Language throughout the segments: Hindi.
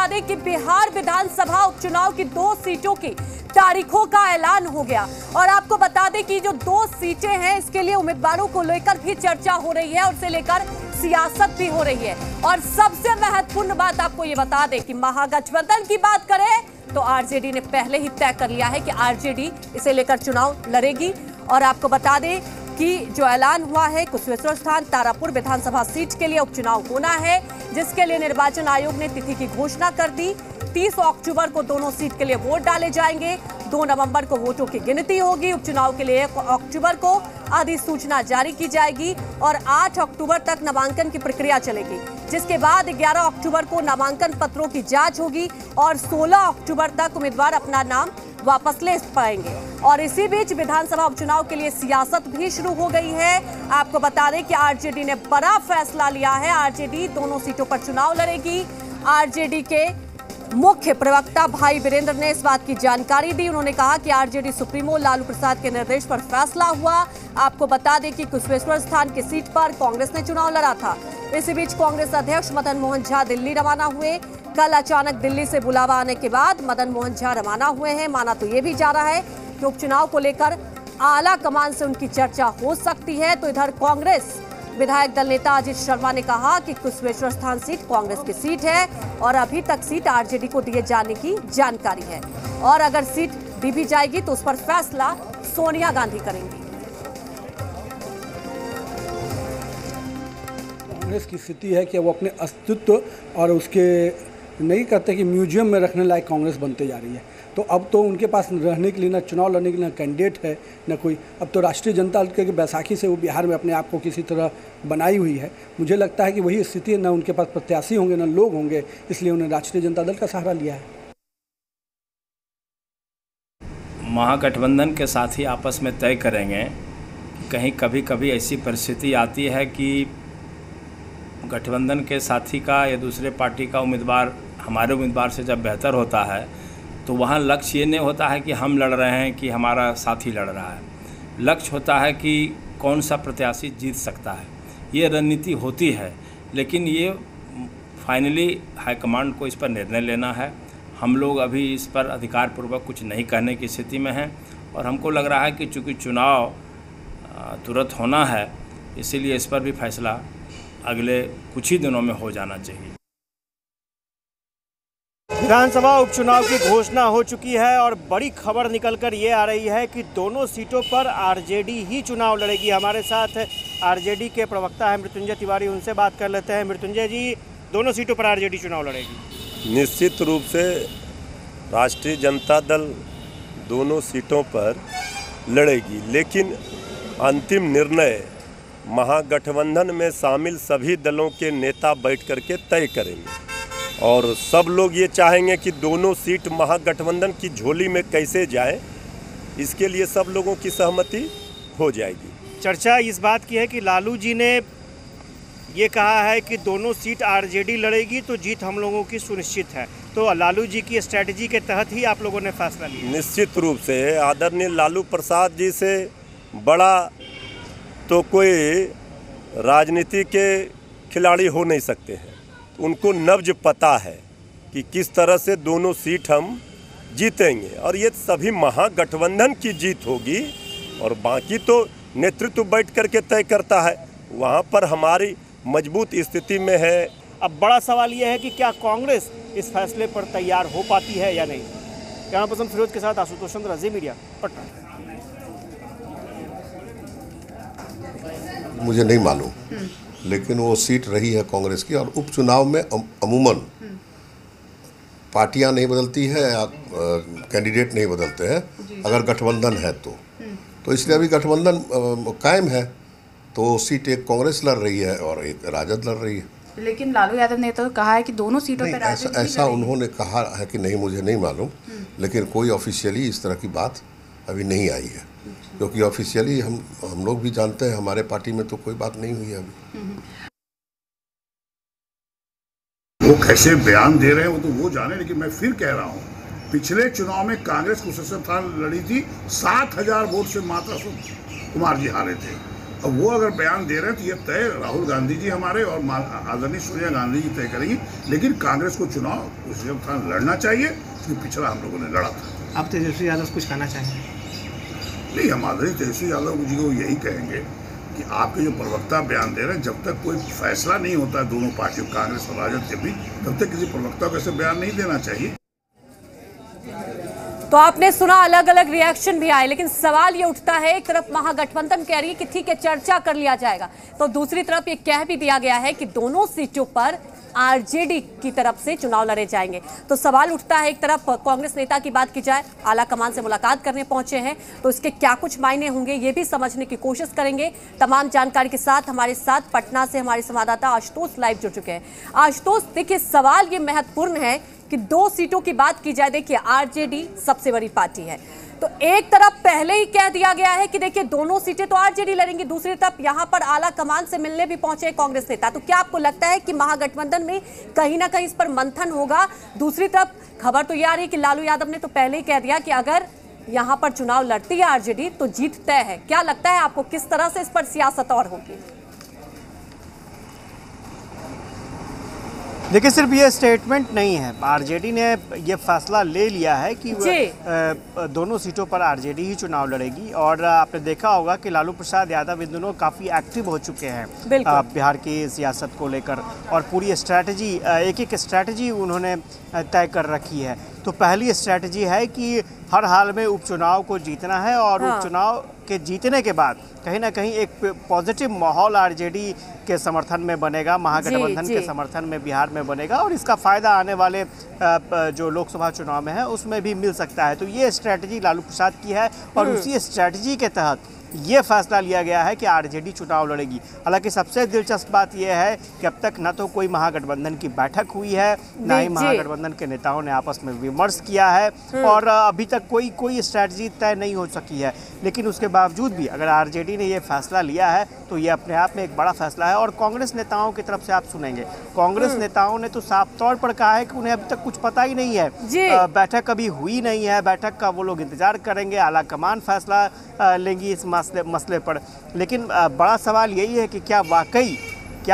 बता दें कि बिहार विधानसभा उपचुनाव की 2 सीटों की तारीखों का ऐलान हो गया और आपको बता दें कि जो 2 सीटें हैं इसके लिए उम्मीदवारों को लेकर भी चर्चा हो रही है और इसे लेकर सियासत भी हो रही है। और सबसे महत्वपूर्ण बात आपको ये बता दें कि महागठबंधन की बात करें तो आरजेडी ने पहले ही तय कर लिया है कि आरजेडी इसे लेकर चुनाव लड़ेगी। और आपको बता दें कि जो ऐलान हुआ है कुशवेश्वर स्थान तारापुर विधानसभा सीट के लिए उपचुनाव होना है, जिसके लिए निर्वाचन आयोग ने तिथि की घोषणा कर दी। 30 अक्टूबर को दोनों सीट के लिए वोट डाले जाएंगे। 2 नवंबर को वोटों की गिनती होगी। उपचुनाव के लिए 1 अक्टूबर को अधिसूचना जारी की जाएगी और 8 अक्टूबर तक नामांकन की प्रक्रिया चलेगी, जिसके बाद 11 अक्टूबर को नामांकन पत्रों की जांच होगी और 16 अक्टूबर तक उम्मीदवार अपना नाम वापस ले पाएंगे। और इसी बीच विधानसभा उपचुनाव के लिए सियासत भी शुरू हो गई है। आपको बता दें कि आरजेडी ने बड़ा फैसला लिया है। आरजेडी दोनों सीटों पर चुनाव लड़ेगी। आरजेडी के मुख्य प्रवक्ता भाई वीरेंद्र ने इस बात की जानकारी दी। उन्होंने कहा कि आरजेडी सुप्रीमो लालू प्रसाद के निर्देश पर फैसला हुआ। आपको बता दें कि कुशवेश्वर स्थान की सीट पर कांग्रेस ने चुनाव लड़ा था। इसी बीच कांग्रेस अध्यक्ष मदन मोहन झा दिल्ली रवाना हुए। कल अचानक दिल्ली से बुलावा आने के बाद मदन मोहन झा रवाना हुए हैं। माना तो ये भी जा रहा है कि उपचुनाव को लेकर आला कमान से उनकी चर्चा हो सकती है। तो इधर कांग्रेस विधायक दल नेता अजीत शर्मा ने कहा कि कुशवेश्वर स्थान सीट कांग्रेस की सीट है और अभी तक सीट आरजेडी को दिए जाने की जानकारी है और अगर सीट दी भी जाएगी तो उस पर फैसला सोनिया गांधी करेंगी। कांग्रेस की स्थिति है कि वो अपने अस्तित्व और उसके नहीं कहते कि म्यूजियम में रखने लायक कांग्रेस बनते जा रही है। तो अब तो उनके पास रहने के लिए ना चुनाव लड़ने के लिए ना कैंडिडेट है ना कोई। अब तो राष्ट्रीय जनता दल के बैसाखी से वो बिहार में अपने आप को किसी तरह बनाई हुई है। मुझे लगता है कि वही स्थिति है, ना उनके पास प्रत्याशी होंगे ना लोग होंगे, इसलिए उन्हें राष्ट्रीय जनता दल का सहारा लिया है। महागठबंधन के साथ ही आपस में तय करेंगे। कहीं कभी कभी ऐसी परिस्थिति आती है कि गठबंधन के साथी का या दूसरे पार्टी का उम्मीदवार हमारे उम्मीदवार से जब बेहतर होता है तो वहाँ लक्ष्य ये नहीं होता है कि हम लड़ रहे हैं कि हमारा साथी लड़ रहा है। लक्ष्य होता है कि कौन सा प्रत्याशी जीत सकता है। ये रणनीति होती है, लेकिन ये फाइनली हाईकमांड को इस पर निर्णय लेना है। हम लोग अभी इस पर अधिकारपूर्वक कुछ नहीं कहने की स्थिति में हैं और हमको लग रहा है कि चूँकि चुनाव तुरंत होना है, इसीलिए इस पर भी फैसला अगले कुछ ही दिनों में हो जाना चाहिए। विधानसभा उपचुनाव की घोषणा हो चुकी है और बड़ी खबर निकलकर ये आ रही है कि दोनों सीटों पर आरजेडी ही चुनाव लड़ेगी। हमारे साथ आरजेडी के प्रवक्ता है मृत्युंजय तिवारी, उनसे बात कर लेते हैं। मृत्युंजय जी, दोनों सीटों पर आरजेडी चुनाव लड़ेगी? निश्चित रूप से राष्ट्रीय जनता दल दोनों सीटों पर लड़ेगी, लेकिन अंतिम निर्णय महागठबंधन में शामिल सभी दलों के नेता बैठ करके तय करेंगे और सब लोग ये चाहेंगे कि दोनों सीट महागठबंधन की झोली में कैसे जाए, इसके लिए सब लोगों की सहमति हो जाएगी। चर्चा इस बात की है कि लालू जी ने ये कहा है कि दोनों सीट आरजेडी लड़ेगी तो जीत हम लोगों की सुनिश्चित है। तो लालू जी की स्ट्रैटेजी के तहत ही आप लोगों ने फैसला लिया? निश्चित रूप से आदरणीय लालू प्रसाद जी से बड़ा तो कोई राजनीति के खिलाड़ी हो नहीं सकते हैं। उनको नब्ज पता है कि किस तरह से दोनों सीट हम जीतेंगे और ये सभी महागठबंधन की जीत होगी और बाकी तो नेतृत्व बैठ करके तय करता है। वहाँ पर हमारी मजबूत स्थिति में है। अब बड़ा सवाल ये है कि क्या कांग्रेस इस फैसले पर तैयार हो पाती है या नहीं। कैमरा पर्सन फिरोज के साथ आशुतोष चंद्र, जी मीडिया, पटना। मुझे नहीं मालूम, लेकिन वो सीट रही है कांग्रेस की। और उपचुनाव में अमूमन पार्टियां नहीं बदलती है या कैंडिडेट नहीं बदलते हैं अगर गठबंधन है तो इसलिए अभी गठबंधन कायम है। तो सीट एक कांग्रेस लड़ रही है और एक राजद लड़ रही है। लेकिन लालू यादव ने तो कहा है कि दोनों सीटों पर ऐसा उन्होंने कहा है कि नहीं, मुझे नहीं मालूम, लेकिन कोई ऑफिशियली इस तरह की बात अभी नहीं आई है, क्योंकि ऑफिशियली हम लोग भी जानते हैं हमारे पार्टी में तो कोई बात नहीं हुई है अभी। वो कैसे बयान दे रहे हैं वो तो वो जाने, लेकिन मैं फिर कह रहा हूँ, पिछले चुनाव में कांग्रेस कुशवेश्वर स्थान लड़ी थी, 7,000 वोट से मात्र कुमार जी हारे थे। अब वो अगर बयान दे रहे हैं तो ये तय राहुल गांधी जी हमारे और आदरणीय सोनिया गांधी जी तय करेंगी, लेकिन कांग्रेस को चुनाव उस स्थान लड़ना चाहिए क्योंकि पिछड़ा हम लोगों ने लड़ा था। आप तेजस्वी यादव कुछ कहना चाहेंगे? नहीं, हम आदरणीय तेजस्वी यादव जी को यही कहेंगे कि आपके जो प्रवक्ता बयान दे रहे हैं, जब तक कोई फैसला नहीं होता है दोनों पार्टियों कांग्रेस और राजद के बीच, तब तक किसी प्रवक्ता को ऐसे बयान नहीं देना चाहिए। तो आपने सुना, अलग अलग रिएक्शन भी आए, लेकिन सवाल ये उठता है, एक तरफ महागठबंधन कह रही है कि ठीक है चर्चा कर लिया जाएगा, तो दूसरी तरफ ये कह भी दिया गया है कि दोनों सीटों पर आरजेडी की तरफ से चुनाव लड़े जाएंगे। तो सवाल उठता है, एक तरफ कांग्रेस नेता की बात की जाए, आला कमान से मुलाकात करने पहुंचे हैं, तो इसके क्या कुछ मायने होंगे ये भी समझने की कोशिश करेंगे। तमाम जानकारी के साथ हमारे साथ पटना से हमारे संवाददाता आशुतोष लाइव जुड़ चुके हैं। आशुतोष, देखिए सवाल ये महत्वपूर्ण है कि 2 सीटों की बात की जाए, देखिए आरजेडी सबसे बड़ी पार्टी है, तो एक तरफ पहले ही कह दिया गया है कि देखिए दोनों सीटें तो आरजेडी लड़ेंगी, दूसरी तरफ यहां पर आला कमान से मिलने भी पहुंचे कांग्रेस नेता। तो क्या आपको लगता है कि महागठबंधन में कहीं ना कहीं इस पर मंथन होगा? दूसरी तरफ खबर तो यह आ रही है कि लालू यादव ने तो पहले ही कह दिया कि अगर यहां पर चुनाव लड़ती है आरजेडी तो जीत तय है। क्या लगता है आपको, किस तरह से इस पर सियासत और होगी? देखिए, सिर्फ ये स्टेटमेंट नहीं है, आरजेडी ने ये फैसला ले लिया है कि दोनों सीटों पर आरजेडी ही चुनाव लड़ेगी। और आपने देखा होगा कि लालू प्रसाद यादव इन दिनों काफ़ी एक्टिव हो चुके हैं बिहार की सियासत को लेकर, और पूरी स्ट्रैटेजी, एक स्ट्रैटेजी उन्होंने तय कर रखी है। तो पहली स्ट्रैटेजी है कि हर हाल में उपचुनाव को जीतना है, और उपचुनाव के जीतने के बाद कहीं ना कहीं एक पॉजिटिव माहौल आरजेडी के समर्थन में बनेगा, महागठबंधन के समर्थन में बिहार में बनेगा, और इसका फ़ायदा आने वाले जो लोकसभा चुनाव में है उसमें भी मिल सकता है। तो ये स्ट्रैटेजी लालू प्रसाद की है, और उसी स्ट्रैटेजी के तहत ये फैसला लिया गया है कि आरजेडी चुनाव लड़ेगी। हालांकि सबसे दिलचस्प बात यह है कि अब तक न तो कोई महागठबंधन की बैठक हुई है, न ही महागठबंधन के नेताओं ने आपस में विमर्श किया है, और अभी तक कोई स्ट्रैटेजी तय नहीं हो सकी है। लेकिन उसके बावजूद भी अगर आरजेडी ने ये फैसला लिया है तो ये अपने आप में एक बड़ा फैसला है। और कांग्रेस नेताओं की तरफ से आप सुनेंगे, कांग्रेस नेताओं ने तो साफ तौर पर कहा है कि उन्हें अभी तक कुछ पता ही नहीं है, बैठक अभी हुई नहीं है, बैठक का वो लोग इंतजार करेंगे, आला कमान फैसला लेंगी इस मसले पर। लेकिन बड़ा सवाल यही है कि क्या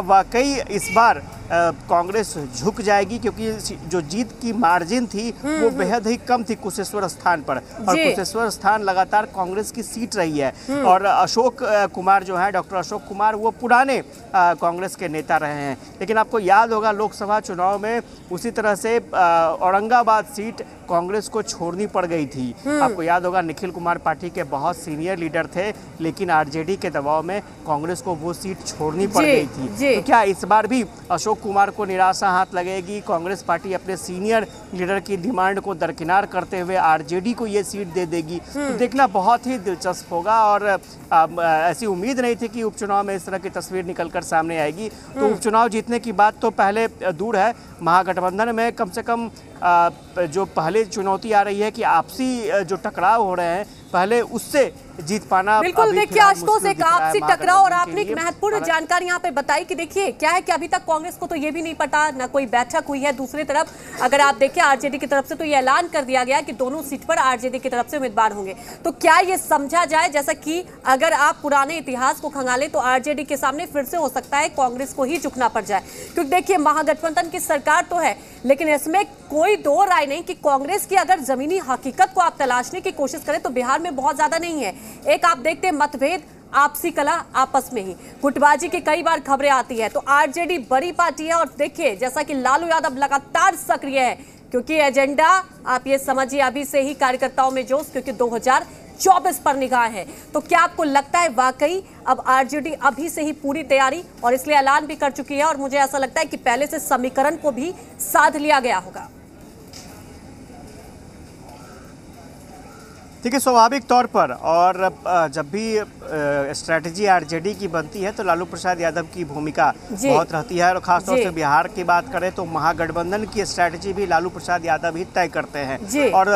वाकई इस बार कांग्रेस झुक जाएगी, क्योंकि जो जीत की मार्जिन थी वो बेहद ही कम थी कुशेश्वर स्थान पर, और कुशेश्वर स्थान लगातार कांग्रेस की सीट रही है। और अशोक कुमार जो है, डॉक्टर अशोक कुमार, वो पुराने कांग्रेस के नेता रहे हैं। लेकिन आपको याद होगा लोकसभा चुनाव में उसी तरह से औरंगाबाद सीट कांग्रेस को छोड़नी पड़ गई थी। आपको याद होगा निखिल कुमार पार्टी के बहुत सीनियर लीडर थे, लेकिन आरजेडी के दबाव में कांग्रेस को वो सीट छोड़नी पड़ गई थी। तो क्या इस बार भी अशोक कुमार को निराशा हाथ लगेगी? कांग्रेस पार्टी अपने सीनियर लीडर की डिमांड को दरकिनार करते हुए आरजेडी को ये सीट दे देगी? तो देखना बहुत ही दिलचस्प होगा। और ऐसी उम्मीद नहीं थी कि उपचुनाव में इस तरह की तस्वीर निकलकर सामने आएगी। तो उपचुनाव जीतने की बात तो पहले दूर है, महागठबंधन में कम से कम जो पहले चुनौती आ रही है कि आपसी जो टकराव हो रहे हैं, पहले उससे जीत पाना। बिल्कुल, देखिए आशुतोष, एक आपसी टकराव, और आपने एक महत्वपूर्ण जानकारी यहाँ पे बताई कि देखिए क्या है कि अभी तक कांग्रेस को तो ये भी नहीं पता, ना कोई बैठक हुई है। दूसरी तरफ अगर आप देखिए आरजेडी की तरफ से तो ये ऐलान कर दिया गया कि दोनों सीट पर आरजेडी की तरफ से उम्मीदवार होंगे। तो क्या ये समझा जाए जैसा कि अगर आप पुराने इतिहास को खंगालें तो आरजेडी के सामने फिर से हो सकता है कांग्रेस को ही झुकना पड़ जाए? क्योंकि देखिए महागठबंधन की सरकार तो है, लेकिन इसमें कोई दो राय नहीं कि कांग्रेस की अगर जमीनी हकीकत को आप तलाशने की कोशिश करें तो बिहार में बहुत ज्यादा नहीं है। एक आप देखते हैं मतभेद, आपसी कला आपस में ही, गुटबाजी की कई बार खबरें आती है। तो आरजेडी बड़ी पार्टी है, और देखिए जैसा कि लालू यादव लगातार सक्रिय है, क्योंकि एजेंडा आप ये समझिए अभी से ही कार्यकर्ताओं में जोश, क्योंकि 2024 पर निगाह है। तो क्या आपको लगता है वाकई अब आरजेडी अभी से ही पूरी तैयारी, और इसलिए ऐलान भी कर चुकी है, और मुझे ऐसा लगता है कि पहले से समीकरण को भी साध लिया गया होगा? देखिए, स्वाभाविक तौर पर, और जब भी स्ट्रैटेजी आरजेडी की बनती है तो लालू प्रसाद यादव की भूमिका बहुत रहती है, और ख़ासतौर से बिहार की बात करें तो महागठबंधन की स्ट्रैटेजी भी लालू प्रसाद यादव ही तय करते हैं। और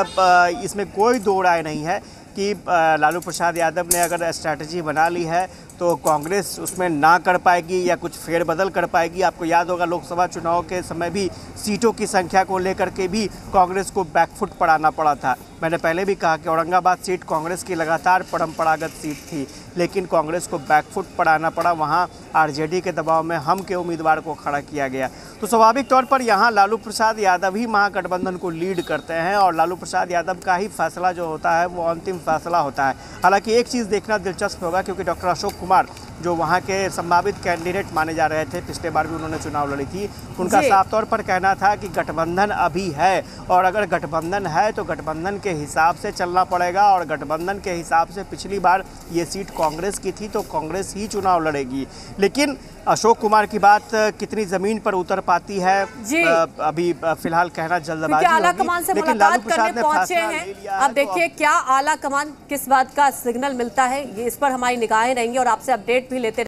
इसमें कोई दो राय नहीं है कि लालू प्रसाद यादव ने अगर स्ट्रैटेजी बना ली है तो कांग्रेस उसमें ना कर पाएगी या कुछ फेरबदल कर पाएगी। आपको याद होगा लोकसभा चुनाव के समय भी सीटों की संख्या को लेकर के भी कांग्रेस को बैकफुट पड़ाना पड़ा था। मैंने पहले भी कहा कि औरंगाबाद सीट कांग्रेस की लगातार परंपरागत सीट थी, लेकिन कांग्रेस को बैकफुट पड़ाना पड़ा। वहाँ आरजेडी के दबाव में हम के उम्मीदवार को खड़ा किया गया। तो स्वाभाविक तौर पर यहाँ लालू प्रसाद यादव ही महागठबंधन को लीड करते हैं और लालू प्रसाद यादव का ही फैसला जो होता है वो अंतिम फैसला होता है। हालांकि एक चीज़ देखना दिलचस्प होगा, क्योंकि डॉक्टर अशोक कुमार जो वहाँ के संभावित कैंडिडेट माने जा रहे थे, पिछले बार भी उन्होंने चुनाव लड़ी थी, उनका साफ तौर पर कहना था कि गठबंधन अभी है और अगर गठबंधन है तो गठबंधन के हिसाब से चलना पड़ेगा और गठबंधन के हिसाब से पिछली बार ये सीट कांग्रेस की थी तो कांग्रेस ही चुनाव लड़ेगी। लेकिन अशोक कुमार की बात कितनी जमीन पर उतर पाती है अभी फिलहाल कहना जल्दबाजी होगी। आला कमान से मुलाकात करने पहुंचे हैं, अब देखिए क्या आला कमान किस बात का सिग्नल मिलता है, ये इस पर हमारी निगाहें रहेंगी और आपसे अपडेट भी लेते